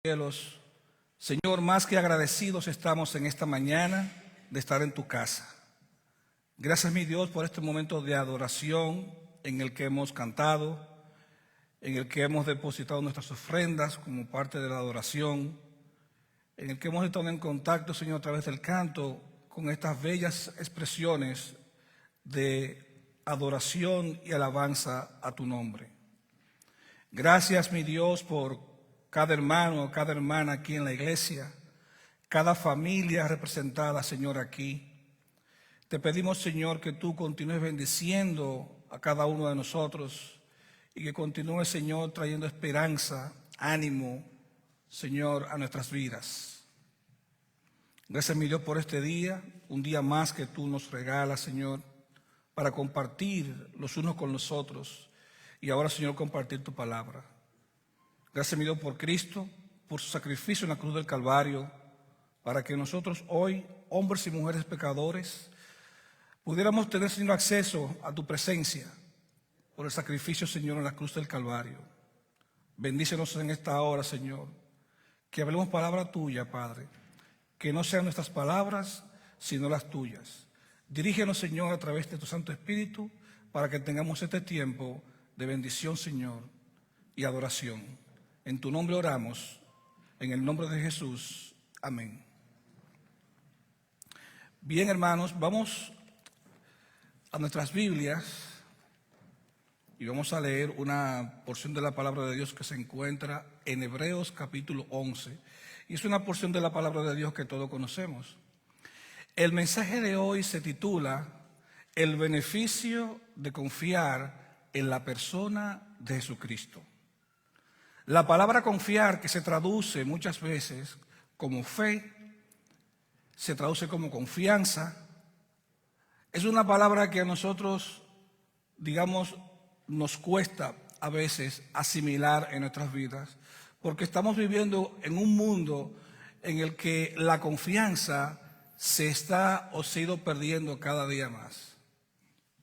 Cielos, Señor, más que agradecidos estamos en esta mañana de estar en tu casa. Gracias, mi Dios, por este momento de adoración en el que hemos cantado, en el que hemos depositado nuestras ofrendas como parte de la adoración, en el que hemos estado en contacto, Señor, a través del canto, con estas bellas expresiones de adoración y alabanza a tu nombre. Gracias, mi Dios, por cada hermano, cada hermana aquí en la iglesia, cada familia representada, Señor, aquí. Te pedimos, Señor, que tú continúes bendiciendo a cada uno de nosotros y que continúes, Señor, trayendo esperanza, ánimo, Señor, a nuestras vidas. Gracias, mi Dios, por este día, un día más que tú nos regalas, Señor, para compartir los unos con los otros y ahora, Señor, compartir tu palabra. Gracias, mi Dios, por Cristo, por su sacrificio en la cruz del Calvario, para que nosotros hoy, hombres y mujeres pecadores, pudiéramos tener, Señor, acceso a tu presencia por el sacrificio, Señor, en la cruz del Calvario. Bendícenos en esta hora, Señor, que hablemos palabra tuya, Padre, que no sean nuestras palabras, sino las tuyas. Dirígenos, Señor, a través de tu Santo Espíritu, para que tengamos este tiempo de bendición, Señor, y adoración. En tu nombre oramos, en el nombre de Jesús. Amén. Bien, hermanos, vamos a nuestras Biblias y vamos a leer una porción de la palabra de Dios que se encuentra en Hebreos capítulo 11. Y es una porción de la palabra de Dios que todos conocemos. El mensaje de hoy se titula El beneficio de confiar en la persona de Jesucristo. La palabra confiar, que se traduce muchas veces como fe, se traduce como confianza, es una palabra que a nosotros, digamos, nos cuesta a veces asimilar en nuestras vidas, porque estamos viviendo en un mundo en el que la confianza se está o se ha ido perdiendo cada día más.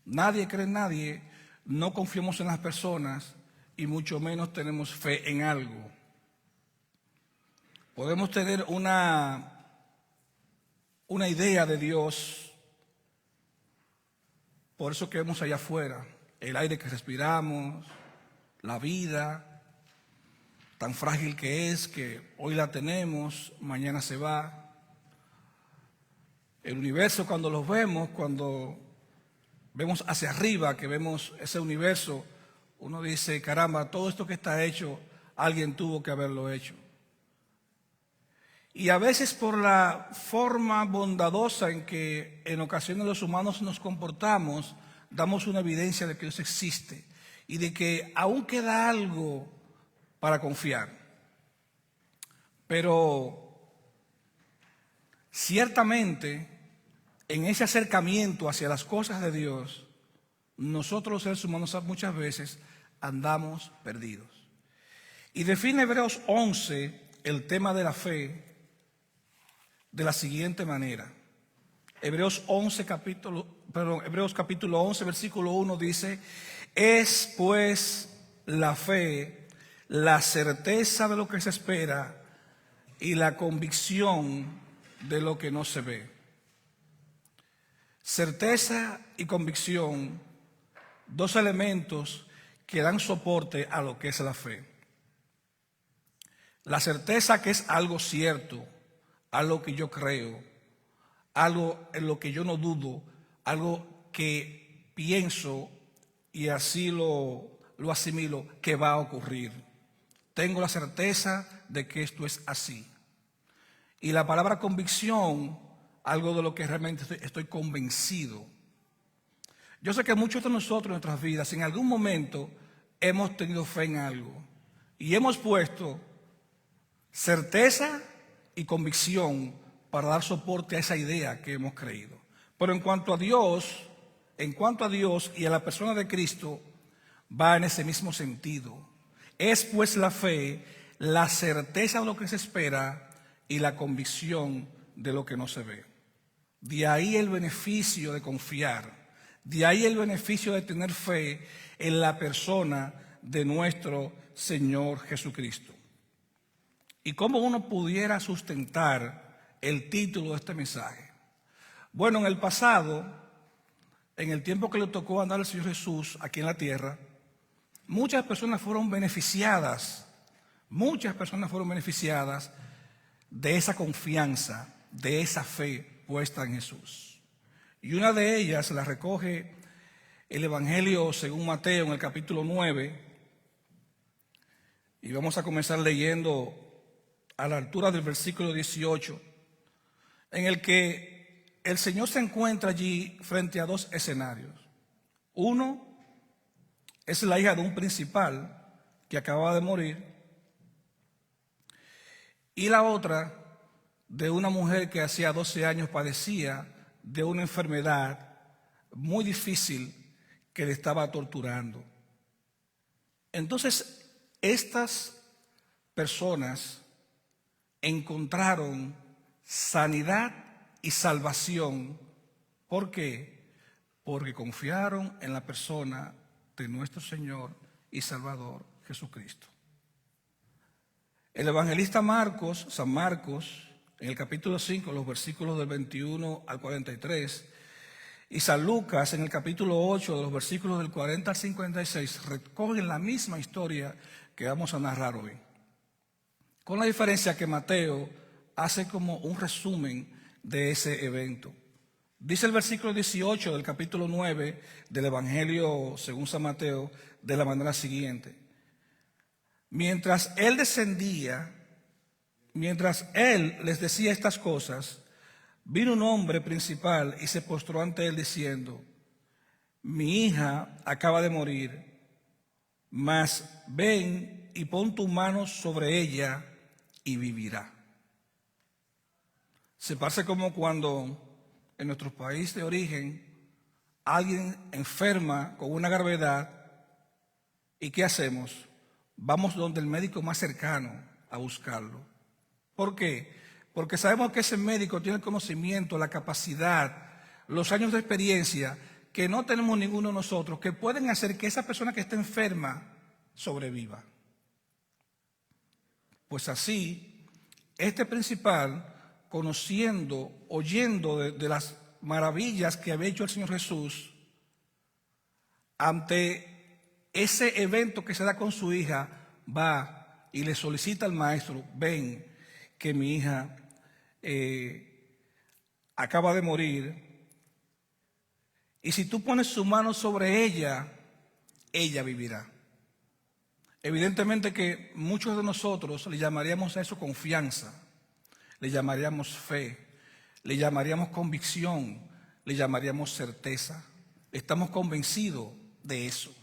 Nadie cree en nadie, no confiamos en las personas y mucho menos tenemos fe en algo. Podemos tener una idea de Dios, por eso que vemos allá afuera, el aire que respiramos, la vida, tan frágil que es, que hoy la tenemos, mañana se va. El universo, cuando los vemos, cuando vemos hacia arriba, que vemos ese universo, uno dice, caramba, todo esto que está hecho, alguien tuvo que haberlo hecho. Y a veces por la forma bondadosa en que en ocasiones los humanos nos comportamos, damos una evidencia de que Dios existe y de que aún queda algo para confiar. Pero ciertamente en ese acercamiento hacia las cosas de Dios, nosotros los seres humanos muchas veces andamos perdidos. Y define Hebreos 11 el tema de la fe de la siguiente manera. Hebreos capítulo 11, versículo 1 dice: es pues la fe la certeza de lo que se espera y la convicción de lo que no se ve. Certeza y convicción, dos elementos que dan soporte a lo que es la fe. La certeza, que es algo cierto, algo que yo creo, algo en lo que yo no dudo, algo que pienso y así lo asimilo que va a ocurrir. Tengo la certeza de que esto es así. Y la palabra convicción, algo de lo que realmente estoy convencido. Yo sé que muchos de nosotros en nuestras vidas en algún momento hemos tenido fe en algo y hemos puesto certeza y convicción para dar soporte a esa idea que hemos creído. Pero en cuanto a Dios y a la persona de Cristo, va en ese mismo sentido. Es pues la fe, la certeza de lo que se espera y la convicción de lo que no se ve. De ahí el beneficio de confiar, de ahí el beneficio de tener fe en la persona de nuestro Señor Jesucristo. ¿Y cómo uno pudiera sustentar el título de este mensaje? Bueno, en el pasado, en el tiempo que le tocó andar al Señor Jesús aquí en la tierra, muchas personas fueron beneficiadas de esa confianza, de esa fe puesta en Jesús. Y una de ellas la recoge el Evangelio según Mateo en el capítulo 9. Y vamos a comenzar leyendo a la altura del versículo 18, en el que el Señor se encuentra allí frente a dos escenarios. Uno es la hija de un principal que acababa de morir, y la otra de una mujer que hacía 12 años padecía de una enfermedad muy difícil que le estaba torturando. Entonces, estas personas encontraron sanidad y salvación. ¿Por qué? Porque confiaron en la persona de nuestro Señor y Salvador Jesucristo. El evangelista Marcos, San Marcos, en el capítulo 5, los versículos del 21 al 43, y San Lucas, en el capítulo 8, de los versículos del 40 al 56, recogen la misma historia que vamos a narrar hoy. Con la diferencia que Mateo hace como un resumen de ese evento. Dice el versículo 18 del capítulo 9 del Evangelio según San Mateo de la manera siguiente. Mientras él les decía estas cosas, vino un hombre principal y se postró ante él diciendo: mi hija acaba de morir, mas ven y pon tu mano sobre ella y vivirá. Se parece como cuando en nuestro país de origen alguien enferma con una gravedad, ¿y qué hacemos? Vamos donde el médico más cercano a buscarlo. ¿Por qué? Porque sabemos que ese médico tiene el conocimiento, la capacidad, los años de experiencia que no tenemos ninguno de nosotros, que pueden hacer que esa persona que está enferma sobreviva. Pues así, este principal, conociendo, oyendo de las maravillas que había hecho el Señor Jesús, ante ese evento que se da con su hija, va y le solicita al maestro: ven, que mi hija acaba de morir, y si tú pones su mano sobre ella, ella vivirá. Evidentemente que muchos de nosotros le llamaríamos a eso confianza, le llamaríamos fe, le llamaríamos convicción, le llamaríamos certeza. Estamos convencidos de eso.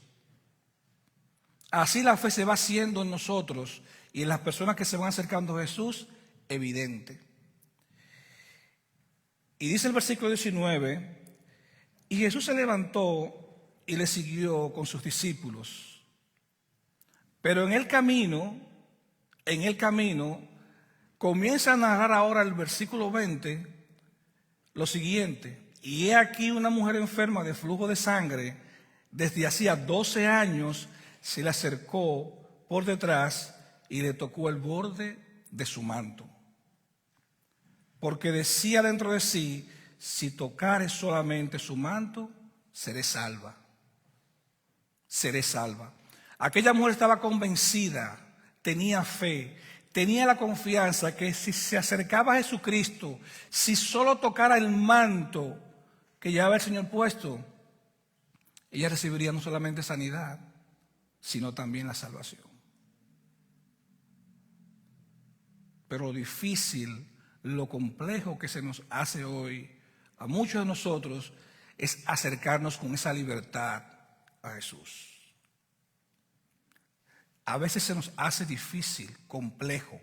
Así la fe se va haciendo en nosotros y en las personas que se van acercando a Jesús, evidente. Y dice el versículo 19, y Jesús se levantó y le siguió con sus discípulos. Pero en el camino, comienza a narrar ahora el versículo 20 lo siguiente: y he aquí una mujer enferma de flujo de sangre, desde hacía 12 años, se le acercó por detrás y le tocó el borde de su manto. Porque decía dentro de sí: si tocare solamente su manto, seré salva. Seré salva. Aquella mujer estaba convencida, tenía fe, tenía la confianza que si se acercaba a Jesucristo, si solo tocara el manto que llevaba el Señor puesto, ella recibiría no solamente sanidad, sino también la salvación. Pero lo difícil, lo complejo que se nos hace hoy a muchos de nosotros es acercarnos con esa libertad a Jesús. A veces se nos hace difícil, complejo,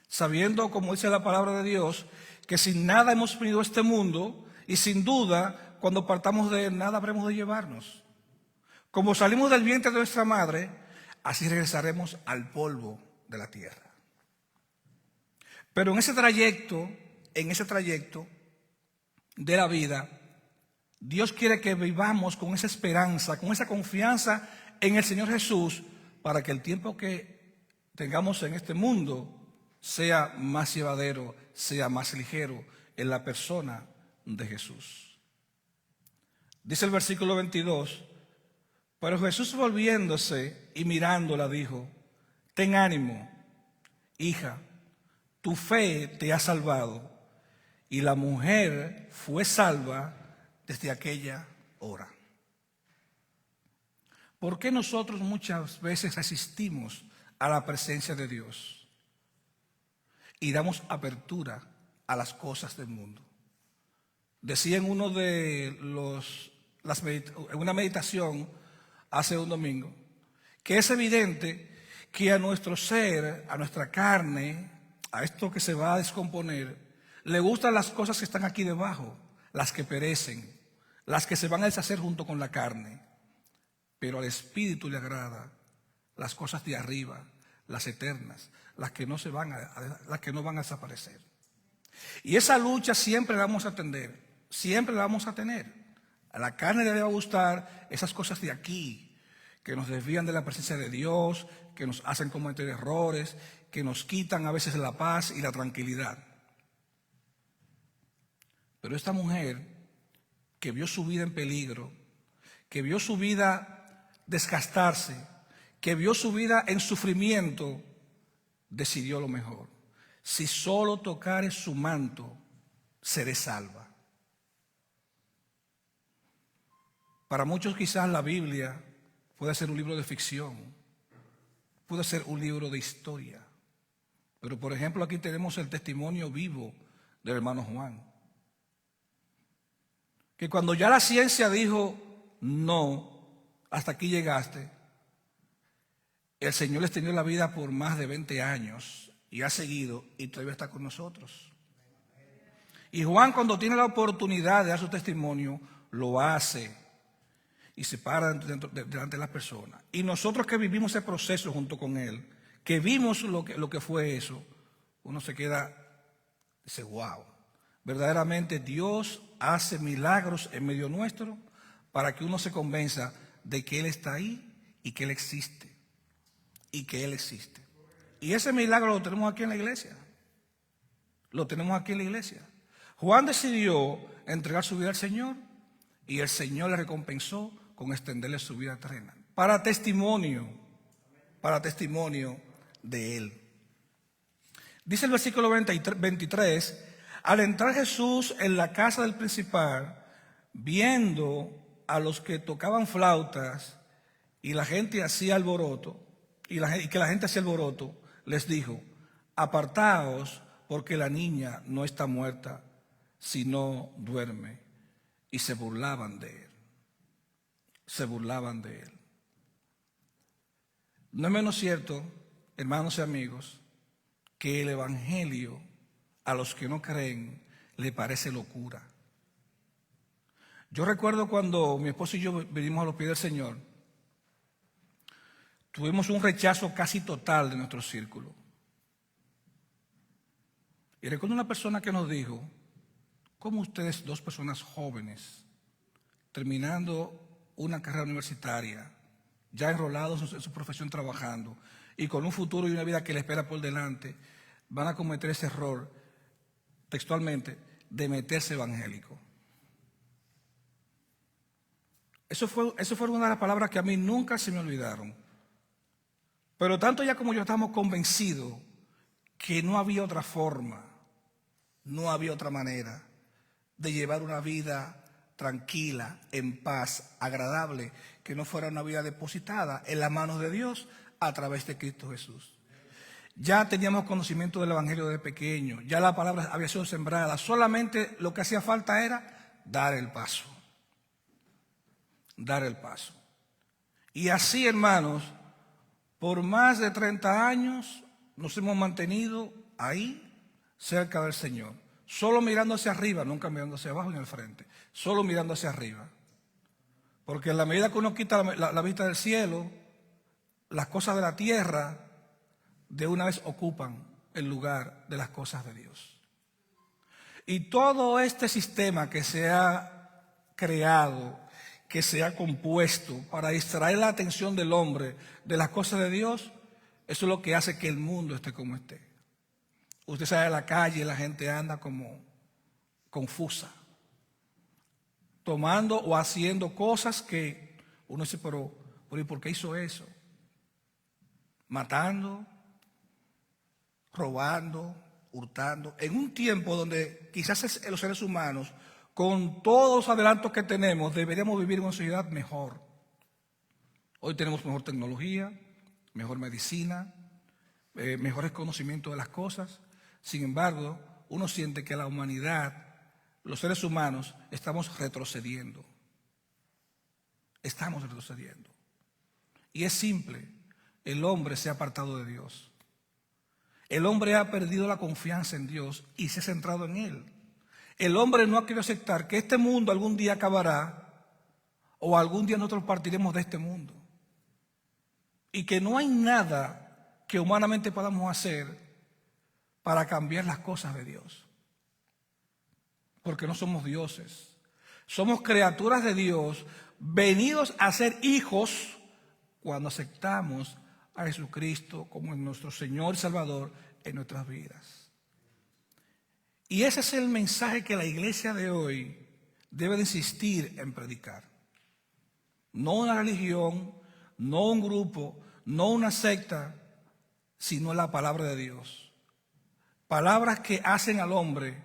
sabiendo, como dice la palabra de Dios, que sin nada hemos venido a este mundo y sin duda, cuando partamos de él, nada habremos de llevarnos. Como salimos del vientre de nuestra madre, así regresaremos al polvo de la tierra. Pero en ese trayecto de la vida, Dios quiere que vivamos con esa esperanza, con esa confianza en el Señor Jesús, para que el tiempo que tengamos en este mundo sea más llevadero, sea más ligero en la persona de Jesús. Dice el versículo 22, pero Jesús volviéndose y mirándola dijo, ten ánimo, hija, tu fe te ha salvado. Y la mujer fue salva desde aquella hora. ¿Por qué nosotros muchas veces asistimos a la presencia de Dios y damos apertura a las cosas del mundo? Decía en uno de en una meditación hace un domingo que es evidente que a nuestro ser, a nuestra carne, a esto que se va a descomponer, le gustan las cosas que están aquí debajo, las que perecen, las que se van a deshacer junto con la carne. Pero al Espíritu le agrada las cosas de arriba, las eternas, las que no van a desaparecer. Y esa lucha siempre la vamos a atender, siempre la vamos a tener. A la carne le debe gustar esas cosas de aquí, que nos desvían de la presencia de Dios, que nos hacen cometer errores, que nos quitan a veces la paz y la tranquilidad. Pero esta mujer que vio su vida en peligro, que vio su vida desgastarse, que vio su vida en sufrimiento, decidió lo mejor. Si solo tocare su manto, seré salva. Para muchos quizás la Biblia puede ser un libro de ficción, puede ser un libro de historia. Pero por ejemplo aquí tenemos el testimonio vivo del hermano Juan, que cuando ya la ciencia dijo no, hasta aquí llegaste, el Señor les tenía la vida por más de 20 años y ha seguido y todavía está con nosotros. Y Juan, cuando tiene la oportunidad de dar su testimonio, lo hace y se para delante de las personas. Y nosotros que vivimos ese proceso junto con él, que vimos lo que fue eso, uno se queda, dice, wow, verdaderamente Dios hace milagros en medio nuestro para que uno se convenza de que Él está ahí y que Él existe. Y que Él existe. Y ese milagro lo tenemos aquí en la iglesia. Lo tenemos aquí en la iglesia. Juan decidió entregar su vida al Señor y el Señor le recompensó con extenderle su vida terrena. Para testimonio de Él. Dice el versículo 23, al entrar Jesús en la casa del principal, viendo a los que tocaban flautas y la gente hacía alboroto, y que la gente hacía alboroto, les dijo, apartaos porque la niña no está muerta, sino duerme. Y se burlaban de él. Se burlaban de él. No es menos cierto, hermanos y amigos, que el evangelio a los que no creen le parece locura. Yo recuerdo cuando mi esposo y yo vinimos a los pies del Señor, tuvimos un rechazo casi total de nuestro círculo. Y recuerdo una persona que nos dijo, ¿cómo ustedes, dos personas jóvenes, terminando una carrera universitaria, ya enrolados en su profesión trabajando, y con un futuro y una vida que les espera por delante, van a cometer ese error, textualmente, de meterse evangélico? Eso fue una de las palabras que a mí nunca se me olvidaron. Pero tanto ya como yo estamos convencidos que no había otra forma, no había otra manera de llevar una vida tranquila, en paz, agradable, que no fuera una vida depositada en las manos de Dios a través de Cristo Jesús. Ya teníamos conocimiento del evangelio desde pequeño, ya la palabra había sido sembrada, solamente lo que hacía falta era dar el paso. Dar el paso. Y así, hermanos, por más de 30 años nos hemos mantenido ahí, cerca del Señor. Solo mirando hacia arriba, nunca mirando hacia abajo ni al frente. Solo mirando hacia arriba. Porque en la medida que uno quita la vista del cielo, las cosas de la tierra de una vez ocupan el lugar de las cosas de Dios. Y todo este sistema que se ha creado, que se ha compuesto para distraer la atención del hombre de las cosas de Dios, Eso es lo que hace que el mundo esté como esté. Usted sale a la calle y la gente anda como confusa, tomando o haciendo cosas que uno dice, pero ¿y por qué hizo eso? Matando, robando, hurtando, en un tiempo donde quizás los seres humanos, con todos los adelantos que tenemos, deberíamos vivir en una sociedad mejor. Hoy tenemos mejor tecnología, mejor medicina, mejores conocimientos de las cosas. Sin embargo, uno siente que la humanidad, los seres humanos, estamos retrocediendo. Estamos retrocediendo. Y es simple, el hombre se ha apartado de Dios. El hombre ha perdido la confianza en Dios y se ha centrado en Él. El hombre no ha querido aceptar que este mundo algún día acabará o algún día nosotros partiremos de este mundo. Y que no hay nada que humanamente podamos hacer para cambiar las cosas de Dios. Porque no somos dioses. Somos criaturas de Dios, venidos a ser hijos cuando aceptamos a Jesucristo como nuestro Señor y Salvador en nuestras vidas. Y ese es el mensaje que la iglesia de hoy debe de insistir en predicar. No una religión, no un grupo, no una secta, sino la palabra de Dios. Palabras que hacen al hombre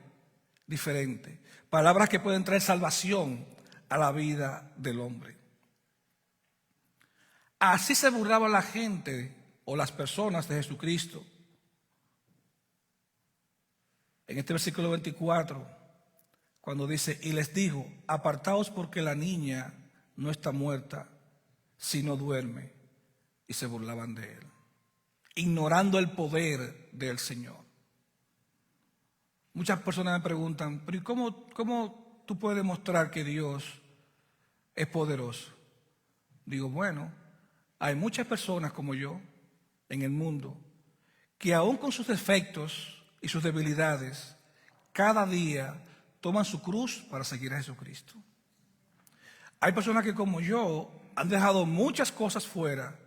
diferente. Palabras que pueden traer salvación a la vida del hombre. Así se burlaba la gente o las personas de Jesucristo. En este versículo 24, cuando dice, y les dijo, apartaos porque la niña no está muerta, sino duerme. Y se burlaban de él, ignorando el poder del Señor. Muchas personas me preguntan, pero ¿y cómo tú puedes demostrar que Dios es poderoso? Digo, bueno, hay muchas personas como yo en el mundo que aún con sus defectos y sus debilidades, cada día toman su cruz para seguir a Jesucristo. Hay personas que como yo han dejado muchas cosas fuera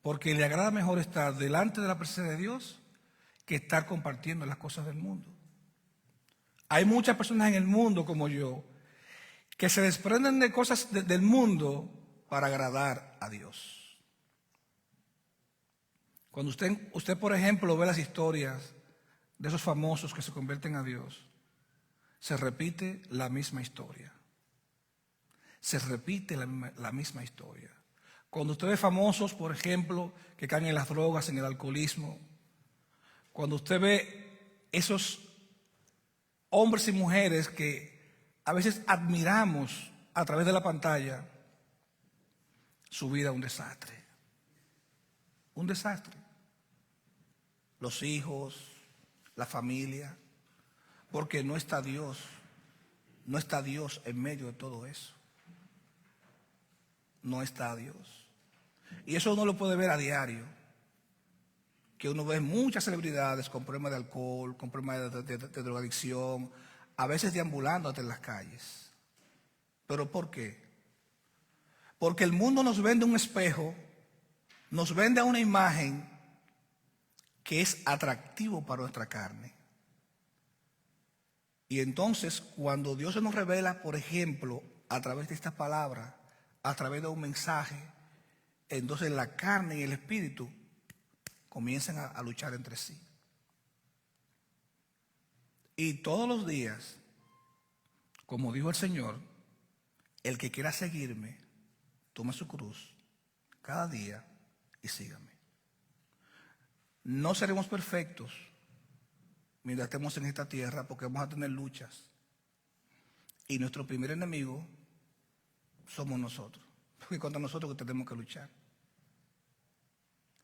porque le agrada mejor estar delante de la presencia de Dios que estar compartiendo las cosas del mundo. Hay muchas personas en el mundo como yo que se desprenden de cosas del mundo para agradar a Dios. Cuando usted, por ejemplo, ve las historias de esos famosos que se convierten a Dios, se repite la misma historia. Se repite la misma historia. Cuando usted ve famosos, por ejemplo, que caen en las drogas, en el alcoholismo, cuando usted ve esos hombres y mujeres que a veces admiramos a través de la pantalla, su vida es un desastre. Un desastre. Los hijos, la familia, porque no está Dios en medio de todo eso. No está Dios. Y eso uno lo puede ver a diario, que uno ve muchas celebridades con problemas de alcohol, con problemas de drogadicción, a veces deambulando hasta en las calles. ¿Pero por qué? Porque el mundo nos vende un espejo, nos vende una imagen que es atractivo para nuestra carne. Y entonces, cuando Dios se nos revela, por ejemplo, a través de esta palabra, a través de un mensaje, entonces la carne y el espíritu comienzan a luchar entre sí. Y todos los días, como dijo el Señor, el que quiera seguirme, tome su cruz cada día y sígame. No seremos perfectos mientras estemos en esta tierra porque vamos a tener luchas. Y nuestro primer enemigo somos nosotros. Porque contra nosotros que tenemos que luchar.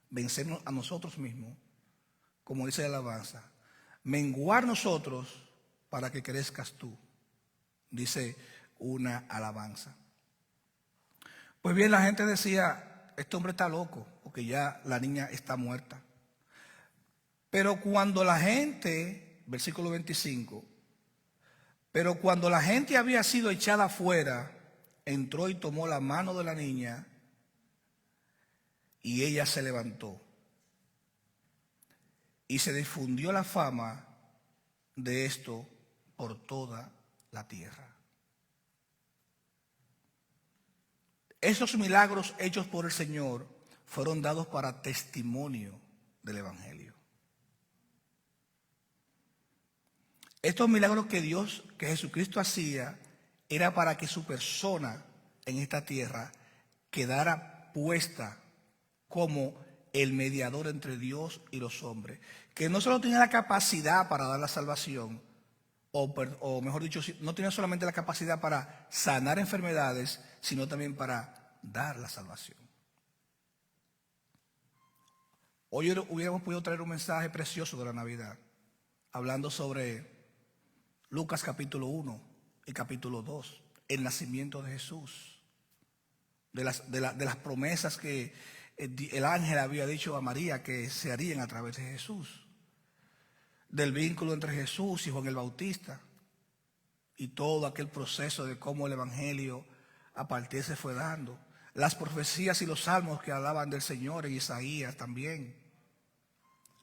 Vencernos a nosotros mismos, como dice la alabanza. Menguar nosotros para que crezcas tú, dice una alabanza. Pues bien, la gente decía, este hombre está loco, porque ya la niña está muerta. Pero cuando la gente, versículo 25, pero cuando la gente había sido echada afuera, entró y tomó la mano de la niña y ella se levantó. y se difundió la fama de esto por toda la tierra. Esos milagros hechos por el Señor fueron dados para testimonio del Evangelio. Estos milagros que Jesucristo hacía, era para que su persona en esta tierra quedara puesta como el mediador entre Dios y los hombres, que no solo tenía la capacidad para dar la salvación, o mejor dicho, no tenía solamente la capacidad para sanar enfermedades, sino también para dar la salvación. Hoy hubiéramos podido traer un mensaje precioso de la Navidad, hablando sobre Lucas capítulo 1 y capítulo 2, el nacimiento de Jesús, de las promesas que el ángel había dicho a María que se harían a través de Jesús, del vínculo entre Jesús y Juan el Bautista, y todo aquel proceso de cómo el Evangelio a partir se fue dando, las profecías y los salmos que hablaban del Señor en Isaías también.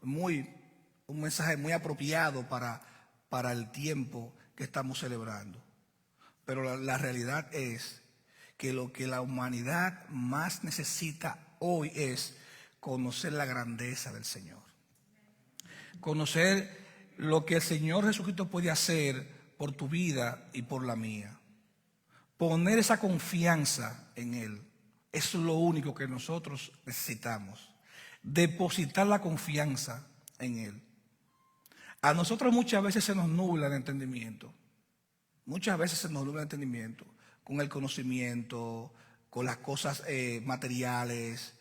Un mensaje muy apropiado para el tiempo que estamos celebrando. Pero la realidad es que lo que la humanidad más necesita hoy es conocer la grandeza del Señor. Conocer lo que el Señor Jesucristo puede hacer por tu vida y por la mía. Poner esa confianza en Él. Eso es lo único que nosotros necesitamos. Depositar la confianza en Él. A nosotros muchas veces se nos nubla el entendimiento. Muchas veces se nos nubla el entendimiento con el conocimiento, con las cosas materiales,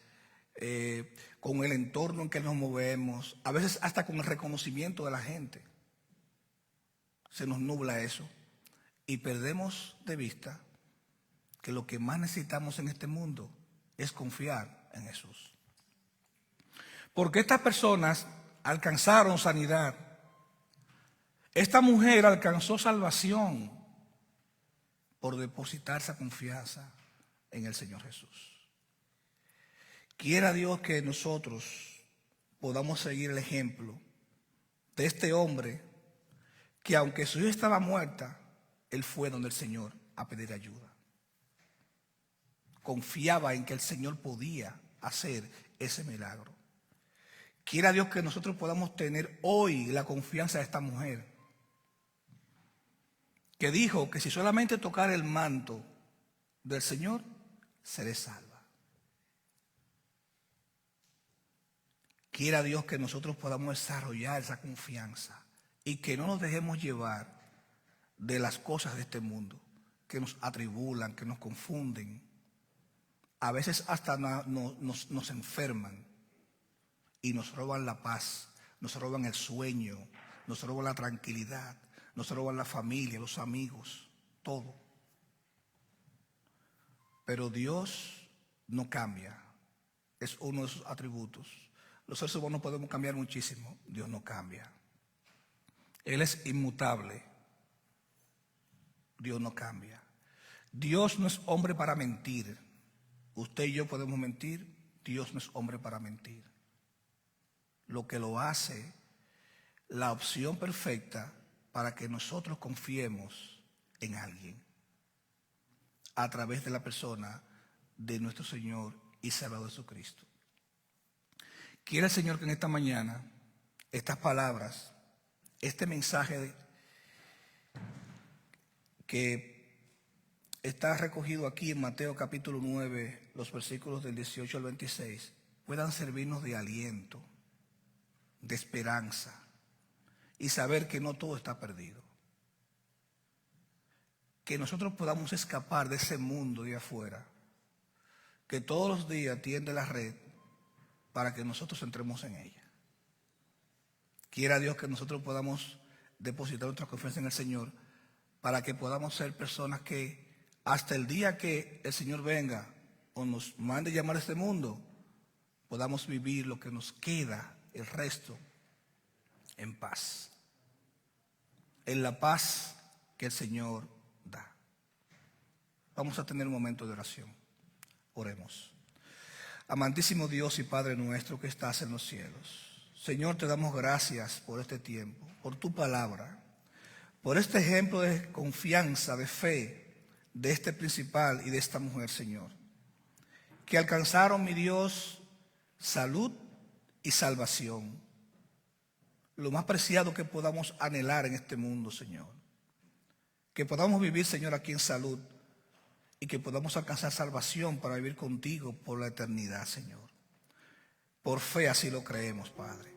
con el entorno en que nos movemos, a veces hasta con el reconocimiento de la gente. Se nos nubla eso y perdemos de vista que lo que más necesitamos en este mundo es confiar en Jesús. Porque estas personas alcanzaron sanidad. Esta mujer alcanzó salvación por depositar esa confianza en el Señor Jesús. Quiera Dios que nosotros podamos seguir el ejemplo de este hombre que, aunque su hija estaba muerta, él fue donde el Señor a pedir ayuda. Confiaba en que el Señor podía hacer ese milagro. Quiera Dios que nosotros podamos tener hoy la confianza de esta mujer, que dijo que si solamente tocara el manto del Señor, seré salva. Quiera Dios que nosotros podamos desarrollar esa confianza y que no nos dejemos llevar de las cosas de este mundo, que nos atribulan, que nos confunden. A veces hasta nos enferman y nos roban la paz, nos roban el sueño, nos roban la tranquilidad, nos roban la familia, los amigos, todo. Pero Dios no cambia, es uno de sus atributos. Los seres humanos podemos cambiar muchísimo, Dios no cambia. Él es inmutable, Dios no cambia. Dios no es hombre para mentir. Usted y yo podemos mentir, Dios no es hombre para mentir. Lo que lo hace, la opción perfecta para que nosotros confiemos en alguien a través de la persona de nuestro Señor y Salvador Jesucristo. Quiere el Señor que en esta mañana estas palabras, este mensaje que está recogido aquí en Mateo capítulo 9, los versículos del 18 al 26, puedan servirnos de aliento, de esperanza y saber que no todo está perdido. Que nosotros podamos escapar de ese mundo de afuera, que todos los días tiende la red para que nosotros entremos en ella. Quiera Dios que nosotros podamos depositar nuestra confianza en el Señor para que podamos ser personas que hasta el día que el Señor venga o nos mande llamar a este mundo, podamos vivir lo que nos queda, el resto, en paz. En la paz que el Señor da. Vamos a tener un momento de oración. Oremos. Amantísimo Dios y Padre nuestro que estás en los cielos, Señor, te damos gracias por este tiempo, por tu palabra, por este ejemplo de confianza, de fe de este principal y de esta mujer, Señor, que alcanzaron, mi Dios, salud y salvación, lo más preciado que podamos anhelar en este mundo, Señor. Que podamos vivir, Señor, aquí en salud y que podamos alcanzar salvación para vivir contigo por la eternidad, Señor. Por fe así lo creemos, Padre.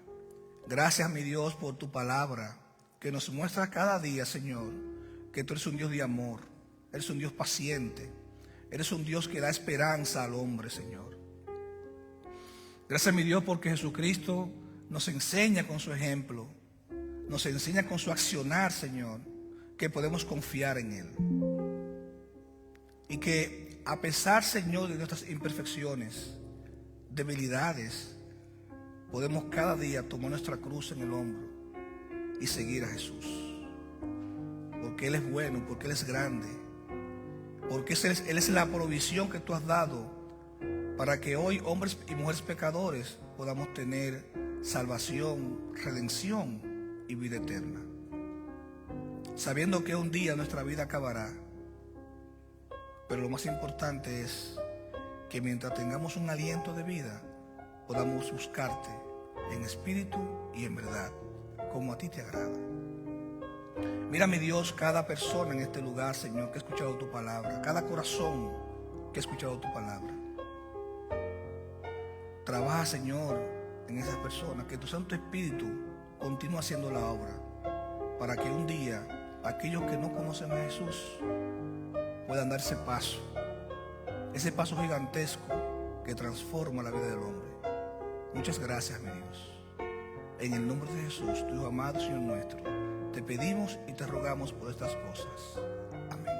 Gracias, mi Dios, por tu palabra que nos muestra cada día, Señor, que tú eres un Dios de amor, eres un Dios paciente, eres un Dios que da esperanza al hombre, Señor. Gracias, mi Dios, porque Jesucristo nos enseña con su ejemplo, nos enseña con su accionar, Señor, que podemos confiar en Él. Y que a pesar, Señor, de nuestras imperfecciones, debilidades, podemos cada día tomar nuestra cruz en el hombro y seguir a Jesús. Porque Él es bueno, porque Él es grande, porque Él es la provisión que tú has dado para que hoy hombres y mujeres pecadores podamos tener salvación, redención y vida eterna. Sabiendo que un día nuestra vida acabará, pero lo más importante es que mientras tengamos un aliento de vida, podamos buscarte en espíritu y en verdad, como a ti te agrada. Mira, mi Dios, cada persona en este lugar, Señor, que ha escuchado tu palabra, cada corazón que ha escuchado tu palabra. Trabaja, Señor, en esas personas, que tu Santo Espíritu continúe haciendo la obra, para que un día aquellos que no conocen a Jesús puedan dar ese paso gigantesco que transforma la vida del hombre. Muchas gracias, mi Dios. En el nombre de Jesús, tu Hijo amado, Señor nuestro, te pedimos y te rogamos por estas cosas. Amén.